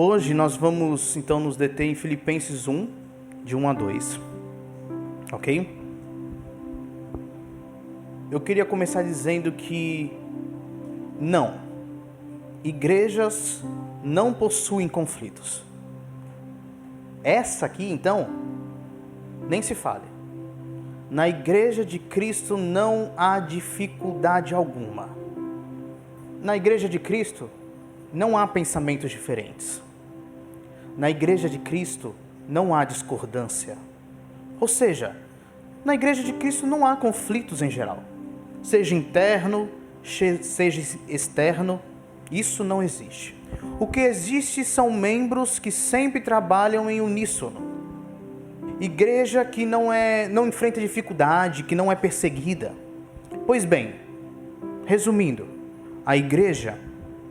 Hoje nós vamos então nos deter em Filipenses 1, de 1 a 2, ok? Eu queria começar dizendo que não, igrejas não possuem conflitos. Essa aqui então, nem se fale. Na igreja de Cristo não há dificuldade alguma. Na igreja de Cristo não há pensamentos diferentes. Na igreja de Cristo não há discordância. Ou seja, na igreja de Cristo não há conflitos em geral. Seja interno, seja externo, isso não existe. O que existe são membros que sempre trabalham em uníssono. Igreja que não enfrenta dificuldade, que não é perseguida. Pois bem, resumindo, a igreja,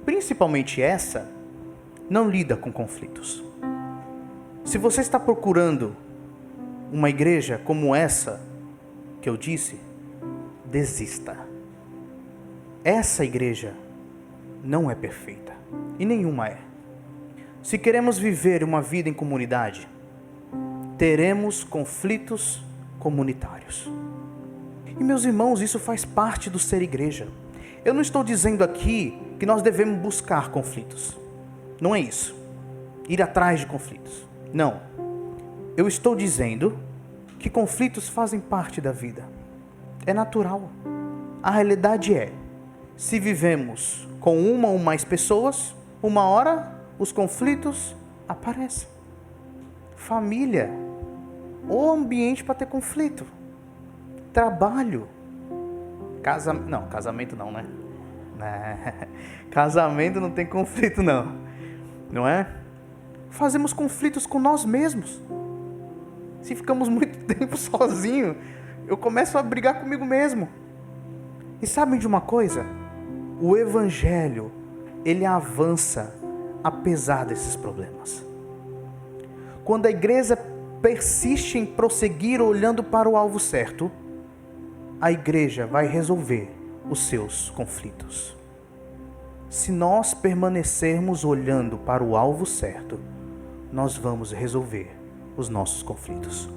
principalmente essa, não lida com conflitos. Se você está procurando uma igreja como essa que eu disse, desista. Essa igreja não é perfeita e nenhuma é. Se queremos viver uma vida em comunidade, teremos conflitos comunitários. E meus irmãos, isso faz parte do ser igreja. Eu não estou dizendo aqui que nós devemos buscar conflitos. Não é isso. Ir atrás de conflitos. Não. Eu estou dizendo que conflitos fazem parte da vida. É natural. A realidade é, se vivemos com uma ou mais pessoas, uma hora os conflitos aparecem. Família, ou ambiente para ter conflito. Trabalho. Casamento não, né? Casamento não tem conflito não. Não é? Fazemos conflitos com nós mesmos. Se ficamos muito tempo sozinhos, eu começo a brigar comigo mesmo. E sabem de uma coisa? O Evangelho, ele avança apesar desses problemas. Quando a igreja persiste em prosseguir olhando para o alvo certo, a igreja vai resolver os seus conflitos. Se nós permanecermos olhando para o alvo certo, nós vamos resolver os nossos conflitos.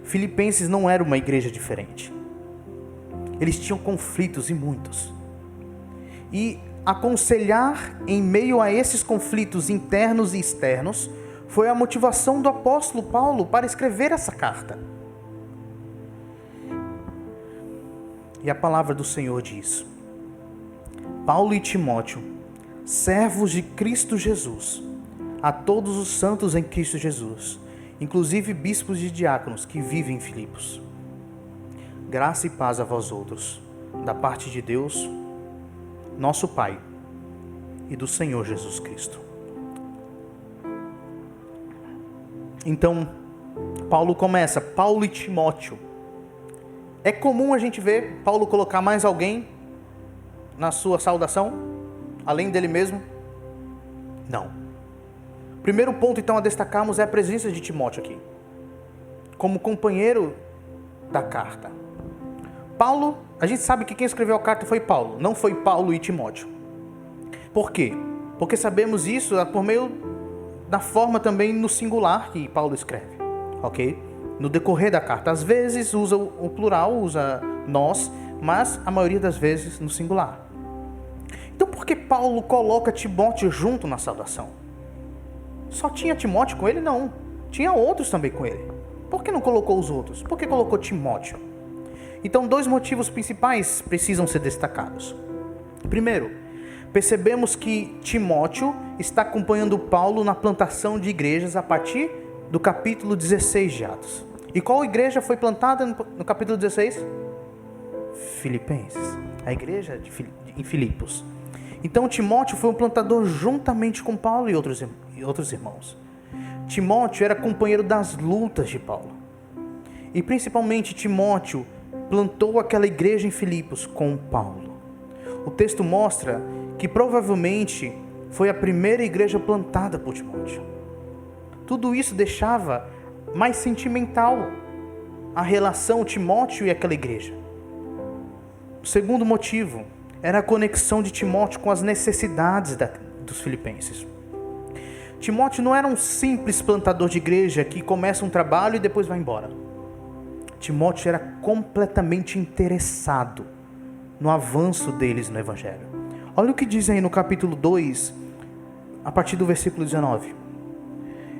Filipenses não era uma igreja diferente. Eles tinham conflitos e muitos. E aconselhar em meio a esses conflitos internos e externos foi a motivação do apóstolo Paulo para escrever essa carta. E a palavra do Senhor diz: Paulo e Timóteo, servos de Cristo Jesus, a todos os santos em Cristo Jesus, inclusive bispos e diáconos que vivem em Filipos. Graça e paz a vós outros, da parte de Deus, nosso Pai, e do Senhor Jesus Cristo. Então, Paulo começa, Paulo e Timóteo. É comum a gente ver Paulo colocar mais alguém na sua saudação, além dele mesmo? Não. Primeiro ponto, então, a destacarmos é a presença de Timóteo aqui, como companheiro da carta. Paulo, a gente sabe que quem escreveu a carta foi Paulo, não foi Paulo e Timóteo. Por quê? Porque sabemos isso por meio da forma também no singular que Paulo escreve, ok? No decorrer da carta, às vezes usa o plural, usa nós, mas a maioria das vezes no singular. Então por que Paulo coloca Timóteo junto na saudação? Só tinha Timóteo com ele? Não. Tinha outros também com ele. Por que não colocou os outros? Por que colocou Timóteo? Então, dois motivos principais precisam ser destacados. Primeiro, percebemos que Timóteo está acompanhando Paulo na plantação de igrejas a partir do capítulo 16 de Atos. E qual igreja foi plantada no capítulo 16? Filipenses. A igreja em Filipos. Então, Timóteo foi um plantador juntamente com Paulo e outros irmãos. Timóteo era companheiro das lutas de Paulo. E principalmente Timóteo plantou aquela igreja em Filipos com Paulo. O texto mostra que provavelmente foi a primeira igreja plantada por Timóteo. Tudo isso deixava mais sentimental a relação Timóteo e aquela igreja. O segundo motivo era a conexão de Timóteo com as necessidades dos filipenses. Timóteo não era um simples plantador de igreja que começa um trabalho e depois vai embora. Timóteo era completamente interessado no avanço deles no Evangelho. Olha o que diz aí no capítulo 2, a partir do versículo 19.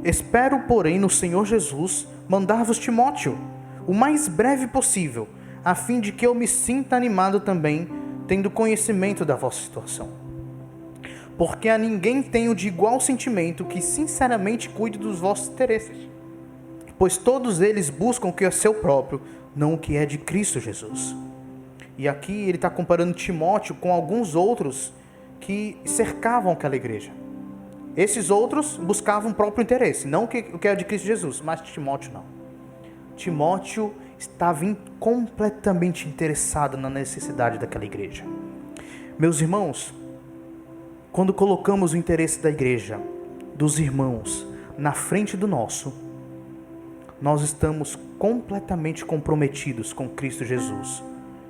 Espero, porém, no Senhor Jesus, mandar-vos Timóteo, o mais breve possível, a fim de que eu me sinta animado também, tendo conhecimento da vossa situação. Porque a ninguém tenho de igual sentimento que sinceramente cuide dos vossos interesses, pois todos eles buscam o que é seu próprio, não o que é de Cristo Jesus. E aqui ele está comparando Timóteo com alguns outros que cercavam aquela igreja. Esses outros buscavam o próprio interesse, não o que é de Cristo Jesus, mas Timóteo não. Timóteo estava completamente interessado na necessidade daquela igreja. Meus irmãos, quando colocamos o interesse da igreja, dos irmãos, na frente do nosso, nós estamos completamente comprometidos com Cristo Jesus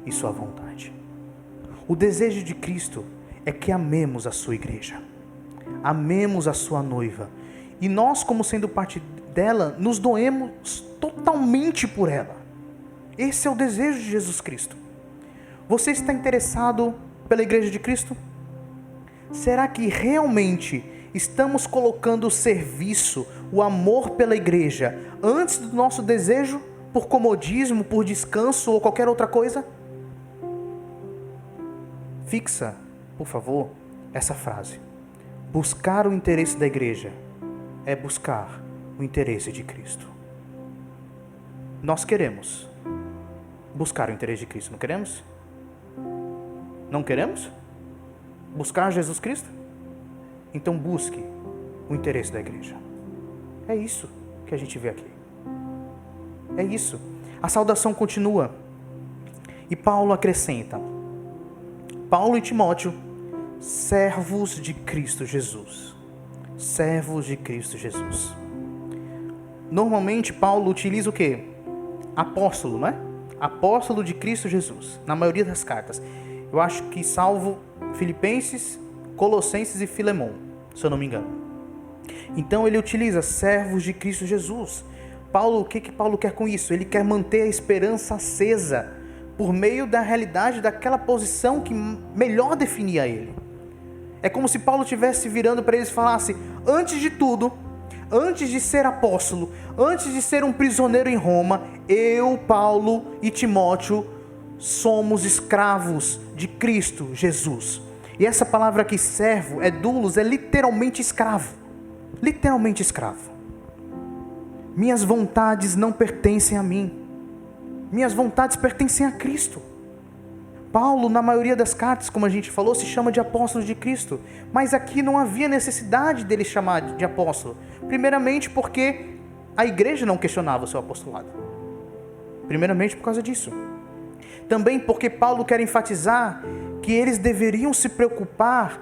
e sua vontade. O desejo de Cristo é que amemos a sua igreja, amemos a sua noiva, e nós, como sendo parte dela, nos doemos totalmente por ela. Esse é o desejo de Jesus Cristo. Você está interessado pela igreja de Cristo? Será que realmente estamos colocando o serviço, o amor pela igreja, antes do nosso desejo por comodismo, por descanso ou qualquer outra coisa? Fixa, por favor, essa frase. Buscar o interesse da igreja é buscar o interesse de Cristo. Nós queremos buscar o interesse de Cristo, não queremos? Não queremos? Buscar Jesus Cristo? Então busque o interesse da igreja. É isso que a gente vê aqui. É isso. A saudação continua. E Paulo acrescenta: Paulo e Timóteo, servos de Cristo Jesus. Servos de Cristo Jesus. Normalmente Paulo utiliza o quê? Apóstolo, não é? Apóstolo de Cristo Jesus, na maioria das cartas. Eu acho que salvo Filipenses, Colossenses e Filemão, se eu não me engano. Então ele utiliza servos de Cristo Jesus. Paulo, o que Paulo quer com isso? Ele quer manter a esperança acesa por meio da realidade daquela posição que melhor definia ele. É como se Paulo estivesse virando para eles e falasse: antes de tudo, antes de ser apóstolo, antes de ser um prisioneiro em Roma, eu, Paulo e Timóteo somos escravos de Cristo Jesus. E essa palavra aqui, servo, doulos, é literalmente escravo. Literalmente escravo. Minhas vontades não pertencem a mim. Minhas vontades pertencem a Cristo. Paulo, na maioria das cartas, como a gente falou, se chama de apóstolo de Cristo. Mas aqui não havia necessidade dele chamar de apóstolo. Primeiramente porque a igreja não questionava o seu apostolado. Primeiramente por causa disso. Também porque Paulo quer enfatizar que eles deveriam se preocupar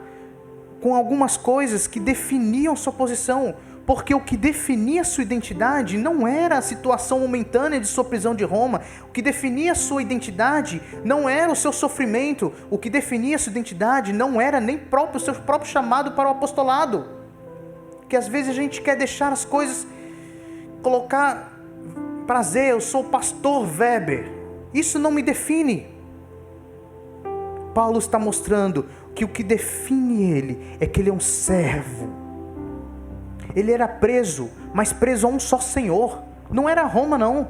com algumas coisas que definiam sua posição, porque o que definia sua identidade não era a situação momentânea de sua prisão de Roma, o que definia sua identidade não era o seu sofrimento, o que definia sua identidade não era nem o seu próprio chamado para o apostolado, que às vezes a gente quer deixar as coisas, colocar prazer, eu sou o pastor Weber, isso não me define. Paulo está mostrando que o que define ele é que ele é um servo. Ele era preso, mas preso a um só Senhor. Não era Roma, não.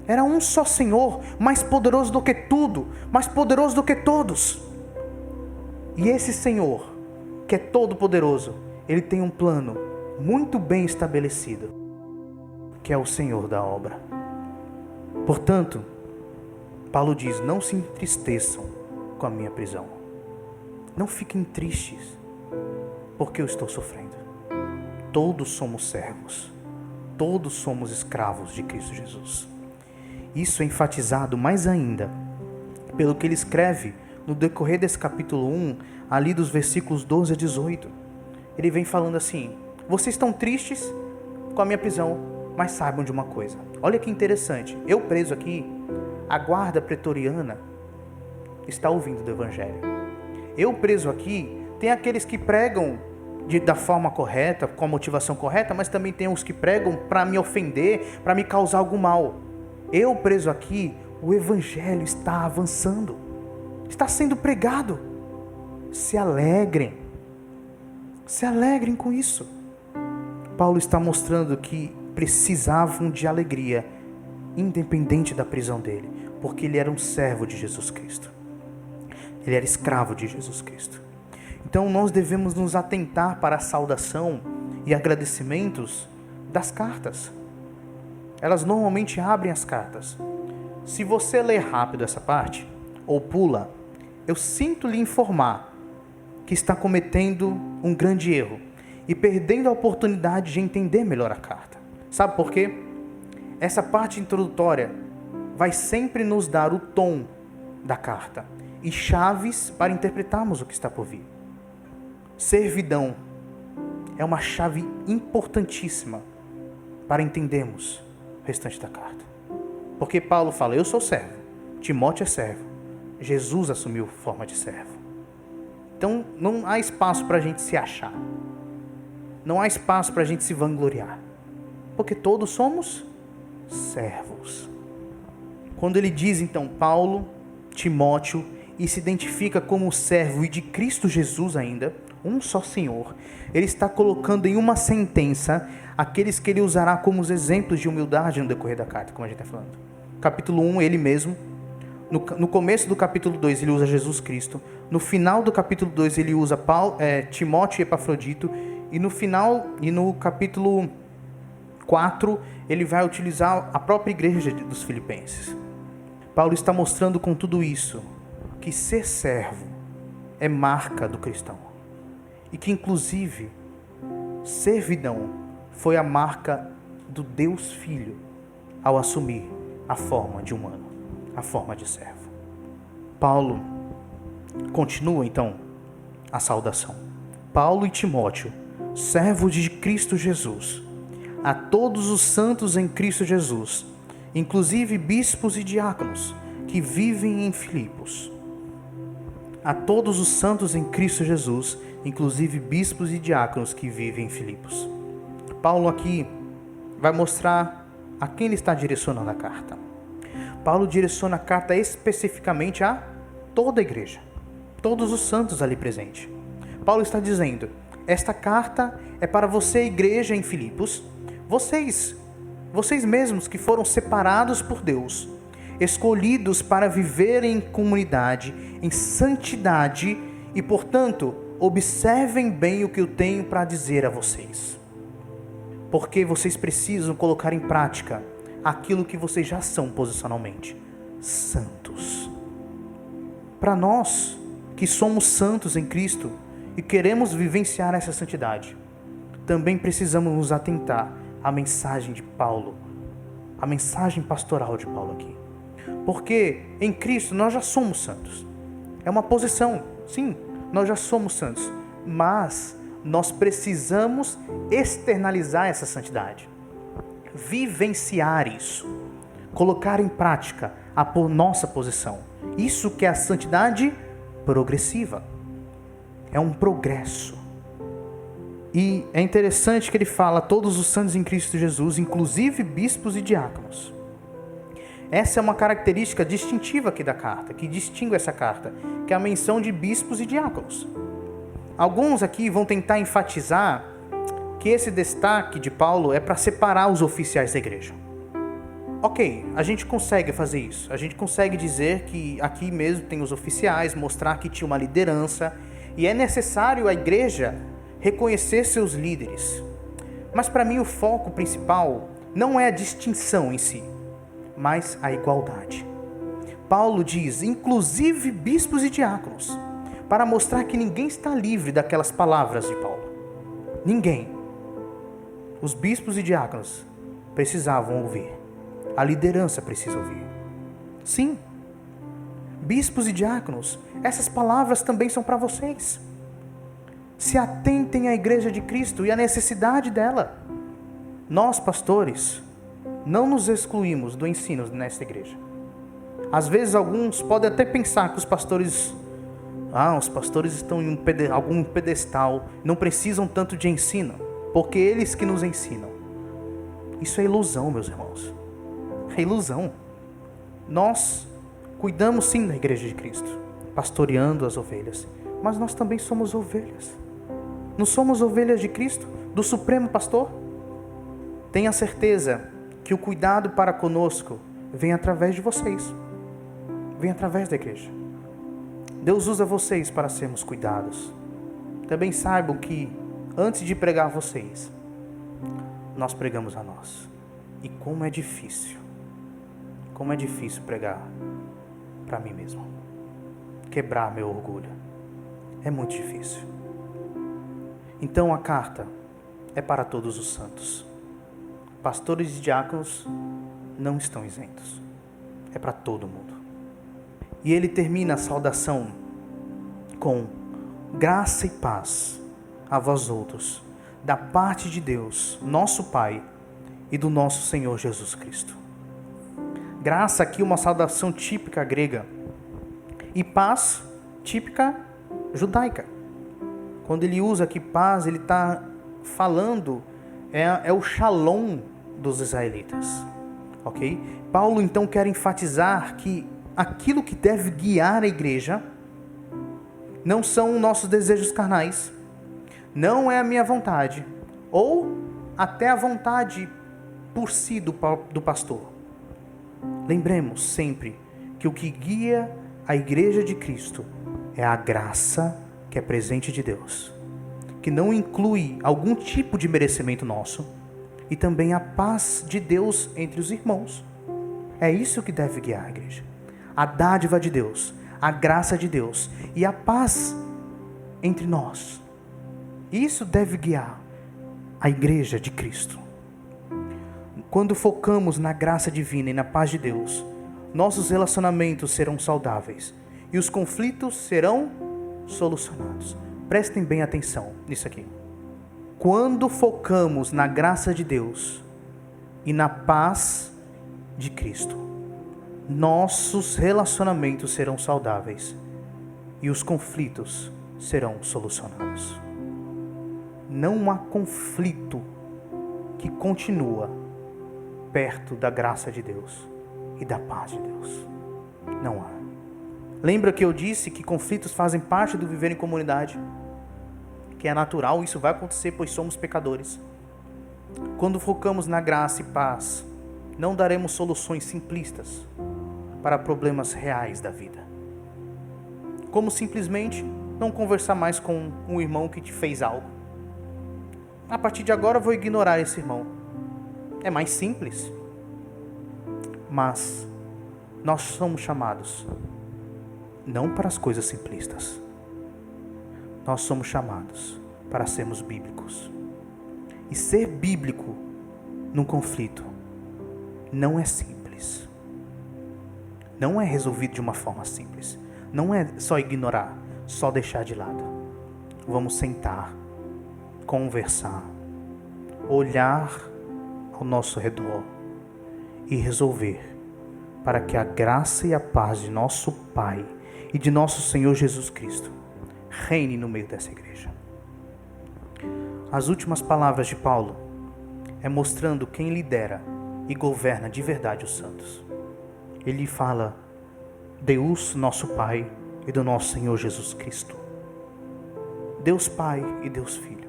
Era um só Senhor, mais poderoso do que tudo, mais poderoso do que todos. E esse Senhor, que é todo poderoso, ele tem um plano muito bem estabelecido, que é o Senhor da obra. Portanto, Paulo diz: não se entristeçam com a minha prisão. Não fiquem tristes, porque eu estou sofrendo. Todos somos servos. Todos somos escravos de Cristo Jesus. Isso é enfatizado mais ainda pelo que ele escreve no decorrer desse capítulo 1, ali dos versículos 12 a 18. Ele vem falando assim: vocês estão tristes com a minha prisão, mas saibam de uma coisa. Olha que interessante. Eu preso aqui, a guarda pretoriana está ouvindo do Evangelho. Eu preso aqui, tem aqueles que pregam da forma correta, com a motivação correta, mas também tem os que pregam para me ofender, para me causar algum mal. Eu preso aqui, o evangelho está avançando, está sendo pregado. Se alegrem com isso. Paulo está mostrando que precisavam de alegria, independente da prisão dele, porque ele era um servo de Jesus Cristo. Ele era escravo de Jesus Cristo. Então nós devemos nos atentar para a saudação e agradecimentos das cartas. Elas normalmente abrem as cartas. Se você ler rápido essa parte, ou pula, eu sinto lhe informar que está cometendo um grande erro e perdendo a oportunidade de entender melhor a carta. Sabe por quê? Essa parte introdutória vai sempre nos dar o tom da carta e chaves para interpretarmos o que está por vir. Servidão é uma chave importantíssima para entendermos o restante da carta. Porque Paulo fala, eu sou servo, Timóteo é servo, Jesus assumiu forma de servo. Então não há espaço para a gente se achar, não há espaço para a gente se vangloriar, porque todos somos servos. Quando ele diz então Paulo, Timóteo, e se identifica como servo e de Cristo Jesus ainda, um só Senhor, ele está colocando em uma sentença aqueles que ele usará como os exemplos de humildade no decorrer da carta, como a gente está falando. Capítulo 1, ele mesmo. No começo do capítulo 2, ele usa Jesus Cristo. No final do capítulo 2, ele usa Timóteo e Epafrodito. E no capítulo 4, ele vai utilizar a própria igreja dos Filipenses. Paulo está mostrando com tudo isso que ser servo é marca do cristão. E que, inclusive, servidão foi a marca do Deus Filho ao assumir a forma de humano, a forma de servo. Paulo continua, então, a saudação. Paulo e Timóteo, servos de Cristo Jesus, a todos os santos em Cristo Jesus, inclusive bispos e diáconos, que vivem em Filipos. A todos os santos em Cristo Jesus, inclusive bispos e diáconos que vivem em Filipos. Paulo aqui vai mostrar a quem ele está direcionando a carta. Paulo direciona a carta especificamente a toda a igreja, todos os santos ali presentes. Paulo está dizendo, esta carta é para você, igreja em Filipos, vocês mesmos que foram separados por Deus, escolhidos para viver em comunidade, em santidade e, portanto, observem bem o que eu tenho para dizer a vocês. Porque vocês precisam colocar em prática aquilo que vocês já são posicionalmente, santos. Para nós que somos santos em Cristo e queremos vivenciar essa santidade, também precisamos nos atentar à mensagem de Paulo, a mensagem pastoral de Paulo aqui. Porque em Cristo nós já somos santos. É uma posição, sim, nós já somos santos. Mas nós precisamos externalizar essa santidade. Vivenciar isso. Colocar em prática a nossa posição. Isso que é a santidade progressiva. É um progresso. E é interessante que ele fala todos os santos em Cristo Jesus, inclusive bispos e diáconos. Essa é uma característica distintiva aqui da carta, que distingue essa carta, que é a menção de bispos e diáconos. Alguns aqui vão tentar enfatizar que esse destaque de Paulo é para separar os oficiais da igreja. Ok, a gente consegue fazer isso. A gente consegue dizer que aqui mesmo tem os oficiais, mostrar que tinha uma liderança, e é necessário a igreja reconhecer seus líderes. Mas para mim o foco principal não é a distinção em si, mas a igualdade. Paulo diz, inclusive bispos e diáconos, para mostrar que ninguém está livre daquelas palavras de Paulo. Ninguém. Os bispos e diáconos precisavam ouvir. A liderança precisa ouvir. Sim. Bispos e diáconos, essas palavras também são para vocês. Se atentem à igreja de Cristo e à necessidade dela. Nós, pastores, não nos excluímos do ensino nesta igreja. Às vezes alguns podem até pensar que os pastores os pastores estão em algum pedestal, não precisam tanto de ensino, porque eles que nos ensinam. Isso é ilusão, meus irmãos. É ilusão. Nós cuidamos sim da igreja de Cristo, pastoreando as ovelhas, mas nós também somos ovelhas. Não somos ovelhas de Cristo, do Supremo Pastor? Tenha certeza que o cuidado para conosco vem através de vocês, vem através da igreja. Deus usa vocês para sermos cuidados. Também saibam que antes de pregar vocês, nós pregamos a nós. E como é difícil pregar para mim mesmo, quebrar meu orgulho. É muito difícil. Então a carta é para todos os santos. Pastores e diáconos não estão isentos. É para todo mundo. E ele termina a saudação com: graça e paz a vós outros, da parte de Deus, nosso Pai, e do nosso Senhor Jesus Cristo. Graça aqui é uma saudação típica grega, e paz típica judaica. Quando ele usa aqui paz, ele está falando, é o shalom dos israelitas. Ok? Paulo então quer enfatizar que aquilo que deve guiar a igreja não são nossos desejos carnais, não é a minha vontade, ou até a vontade por si do pastor. Lembremos sempre que o que guia a igreja de Cristo é a graça que é presente de Deus, que não inclui algum tipo de merecimento nosso, e também a paz de Deus entre os irmãos. É isso que deve guiar a igreja. A dádiva de Deus, a graça de Deus e a paz entre nós. Isso deve guiar a igreja de Cristo. Quando focamos na graça divina e na paz de Deus, nossos relacionamentos serão saudáveis e os conflitos serão solucionados. Prestem bem atenção nisso aqui. Quando focamos na graça de Deus e na paz de Cristo, nossos relacionamentos serão saudáveis e os conflitos serão solucionados. Não há conflito que continua perto da graça de Deus e da paz de Deus. Não há. Lembra que eu disse que conflitos fazem parte do viver em comunidade? Que é natural, isso vai acontecer, pois somos pecadores. Quando focamos na graça e paz, não daremos soluções simplistas para problemas reais da vida. Como simplesmente não conversar mais com um irmão que te fez algo. A partir de agora eu vou ignorar esse irmão. É mais simples. Mas nós somos chamados não para as coisas simplistas. Nós somos chamados para sermos bíblicos. E ser bíblico num conflito não é simples. Não é resolvido de uma forma simples. Não é só ignorar, só deixar de lado. Vamos sentar, conversar, olhar ao nosso redor e resolver para que a graça e a paz de nosso Pai e de nosso Senhor Jesus Cristo reine no meio dessa igreja. As últimas palavras de Paulo é mostrando quem lidera e governa de verdade os santos. Ele fala: Deus, nosso Pai, e do nosso Senhor Jesus Cristo. Deus Pai e Deus Filho.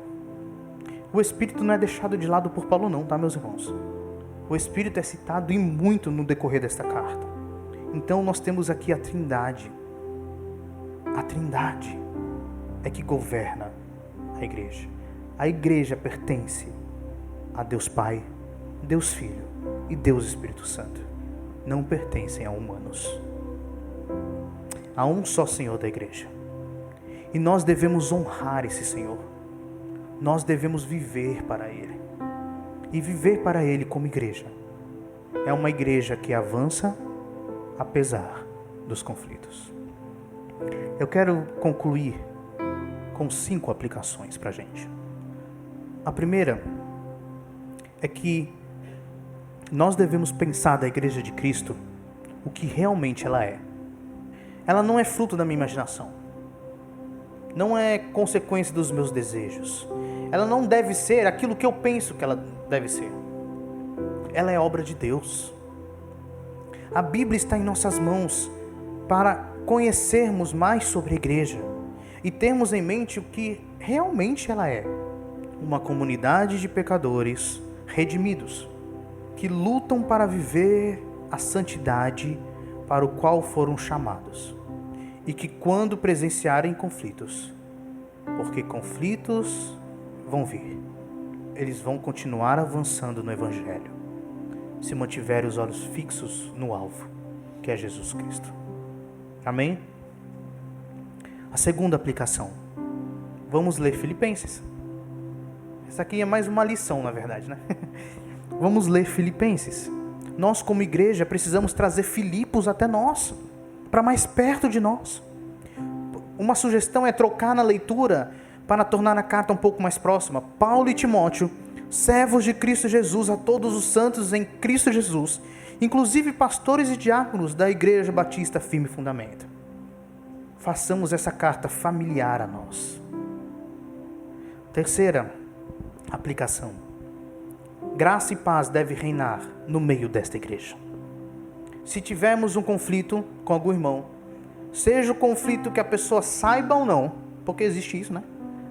O Espírito não é deixado de lado por Paulo não, tá, meus irmãos? O Espírito é citado e muito no decorrer desta carta. Então nós temos aqui a Trindade. A Trindade é que governa a igreja. A igreja pertence a Deus Pai, Deus Filho e Deus Espírito Santo. Não pertencem a humanos. Há um só Senhor da igreja. E nós devemos honrar esse Senhor. Nós devemos viver para Ele. E viver para Ele como igreja é uma igreja que avança apesar dos conflitos. Eu quero concluir com 5 aplicações para a gente. A primeira é que nós devemos pensar da igreja de Cristo o que realmente ela é. Ela não é fruto da minha imaginação. não é consequência dos meus desejos. Ela não deve ser aquilo que eu penso que ela deve ser. Ela é obra de Deus. A Bíblia está em nossas mãos para conhecermos mais sobre a igreja e termos em mente o que realmente ela é. Uma comunidade de pecadores redimidos, que lutam para viver a santidade para o qual foram chamados. E que quando presenciarem conflitos, porque conflitos vão vir, eles vão continuar avançando no Evangelho, se mantiverem os olhos fixos no alvo, que é Jesus Cristo. Amém? A segunda aplicação. Vamos ler Filipenses. Essa aqui é mais uma lição, na verdade, né? Vamos ler Filipenses. Nós, como igreja, precisamos trazer Filipos até nós, para mais perto de nós. Uma sugestão é trocar na leitura para tornar a carta um pouco mais próxima. Paulo e Timóteo, servos de Cristo Jesus, a todos os santos em Cristo Jesus, inclusive pastores e diáconos da Igreja Batista Firme Fundamento. Façamos essa carta familiar a nós. Terceira aplicação. Graça e paz devem reinar no meio desta igreja. Se tivermos um conflito com algum irmão, seja o conflito que a pessoa saiba ou não, porque existe isso, né?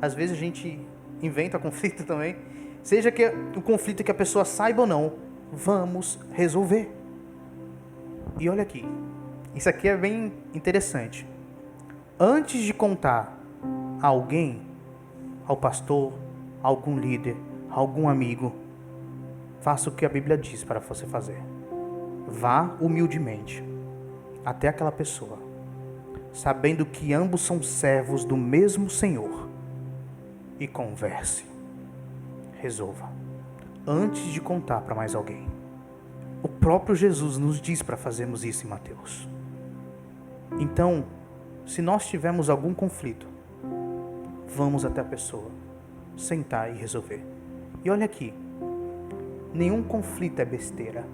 Às vezes a gente inventa conflito também. Seja que o conflito que a pessoa saiba ou não, vamos resolver. E olha aqui, isso aqui é bem interessante. Antes de contar a alguém, ao pastor, a algum líder, a algum amigo, faça o que a Bíblia diz para você fazer. Vá humildemente até aquela pessoa, sabendo que ambos são servos do mesmo Senhor, e converse. Resolva, antes de contar para mais alguém. O próprio Jesus nos diz para fazermos isso em Mateus. Então, se nós tivermos algum conflito, vamos até a pessoa, sentar e resolver. E olha aqui, nenhum conflito é besteira.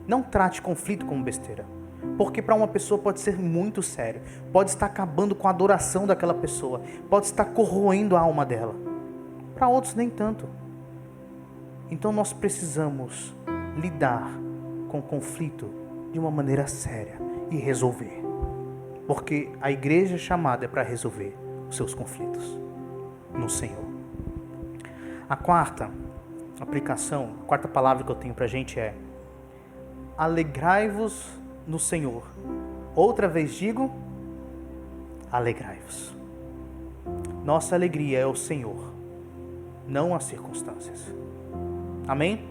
Não trate conflito como besteira, porque para uma pessoa pode ser muito sério, pode estar acabando com a adoração daquela pessoa, pode estar corroendo a alma dela. Para outros nem tanto. Então nós precisamos lidar com o conflito de uma maneira séria e resolver, porque a igreja é chamada para resolver os seus conflitos no Senhor. A quarta aplicação, a quarta palavra que eu tenho para a gente é: alegrai-vos no Senhor. Outra vez digo, alegrai-vos. Nossa alegria é o Senhor, não as circunstâncias. Amém?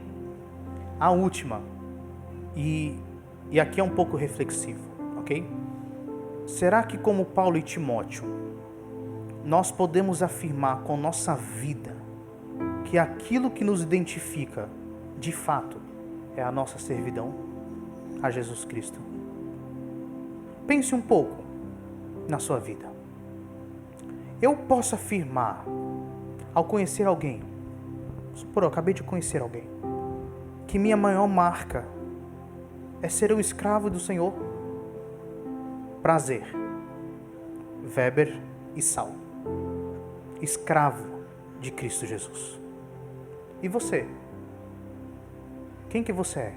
A última, e aqui é um pouco reflexivo, ok? Será que, como Paulo e Timóteo, nós podemos afirmar com nossa vida que aquilo que nos identifica, de fato, é a nossa servidão a Jesus Cristo? Pense um pouco na sua vida. Eu posso afirmar, ao conhecer alguém, supor, eu acabei de conhecer alguém, que minha maior marca é ser um escravo do Senhor? Prazer. Weber e Sal. Escravo de Cristo Jesus. E você? Quem que você é?